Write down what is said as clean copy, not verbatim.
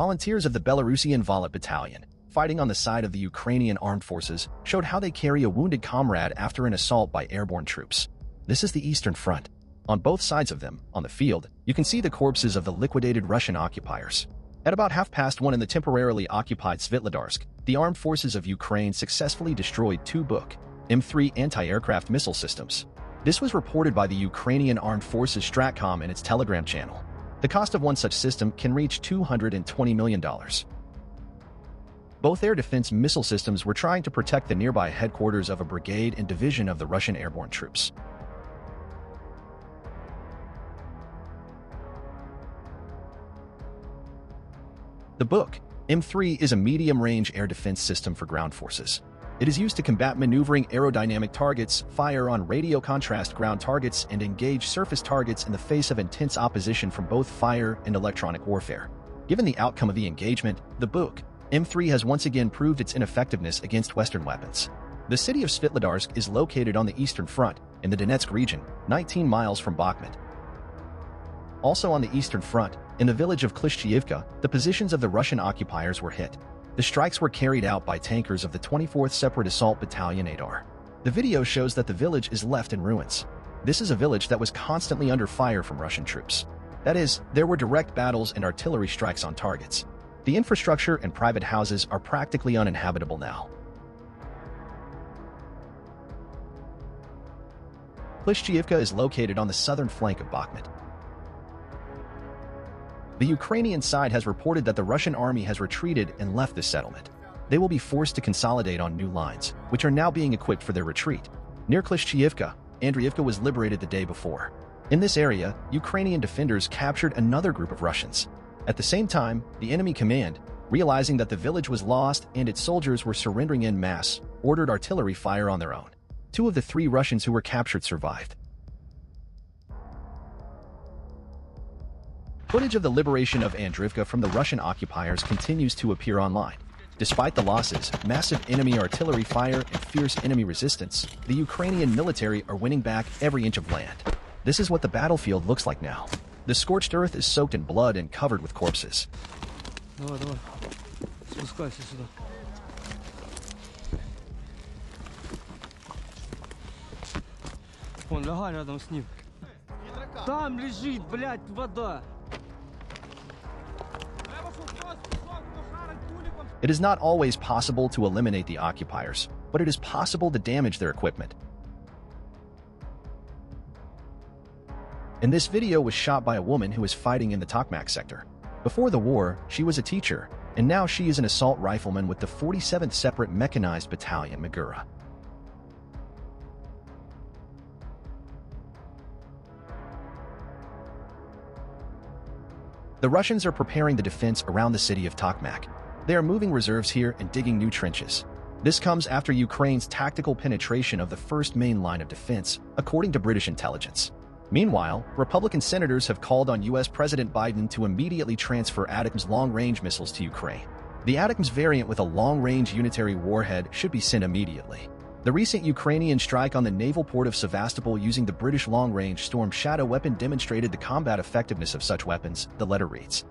volunteers of the Belarusian Volit Battalion, fighting on the side of the Ukrainian armed forces, showed how they carry a wounded comrade after an assault by airborne troops. This is the Eastern Front. On both sides of them, on the field, you can see the corpses of the liquidated Russian occupiers. At about 1:30 in the temporarily occupied Svitlodarsk, the armed forces of Ukraine successfully destroyed 2 Buk M3 anti-aircraft missile systems. This was reported by the Ukrainian Armed Forces Stratcom in its Telegram channel. The cost of one such system can reach $220 million. Both air defense missile systems were trying to protect the nearby headquarters of a brigade and division of the Russian airborne troops. The Buk M3 is a medium-range air defense system for ground forces. It is used to combat maneuvering aerodynamic targets, fire on radio contrast ground targets, and engage surface targets in the face of intense opposition from both fire and electronic warfare. Given the outcome of the engagement, the Buk M3 has once again proved its ineffectiveness against Western weapons. The city of Svitlodarsk is located on the Eastern Front, in the Donetsk region, 19 miles from Bakhmut. Also on the Eastern Front, in the village of Klischeyevka, the positions of the Russian occupiers were hit. The strikes were carried out by tankers of the 24th Separate Assault Battalion ATAR. The video shows that the village is left in ruins. This is a village that was constantly under fire from Russian troops. That is, there were direct battles and artillery strikes on targets. The infrastructure and private houses are practically uninhabitable now. Klischeyevka is located on the southern flank of Bakhmut. The Ukrainian side has reported that the Russian army has retreated and left this settlement. They will be forced to consolidate on new lines, which are now being equipped for their retreat. Near Klischeyevka, Andriivka was liberated the day before. In this area, Ukrainian defenders captured another group of Russians. At the same time, the enemy command, realizing that the village was lost and its soldiers were surrendering en masse, ordered artillery fire on their own. 2 of the 3 Russians who were captured survived. Footage of the liberation of Andriivka from the Russian occupiers continues to appear online. Despite the losses, massive enemy artillery fire, and fierce enemy resistance, the Ukrainian military are winning back every inch of land. This is what the battlefield looks like now. The scorched earth is soaked in blood and covered with corpses. Давай, давай. Спускайся сюда. Вон, лягай рядом с ним. Там лежит, блядь, вода. It is not always possible to eliminate the occupiers, but it is possible to damage their equipment. And this video was shot by a woman who is fighting in the ATACMS sector. Before the war, she was a teacher, and now she is an assault rifleman with the 47th Separate Mechanized Battalion, Magura. The Russians are preparing the defense around the city of Tokmak. They are moving reserves here and digging new trenches. This comes after Ukraine's tactical penetration of the first main line of defense, according to British intelligence. Meanwhile, Republican senators have called on U.S. President Biden to immediately transfer ATACMS long-range missiles to Ukraine. The ATACMS variant with a long-range unitary warhead should be sent immediately. The recent Ukrainian strike on the naval port of Sevastopol using the British long-range Storm Shadow weapon demonstrated the combat effectiveness of such weapons, the letter reads.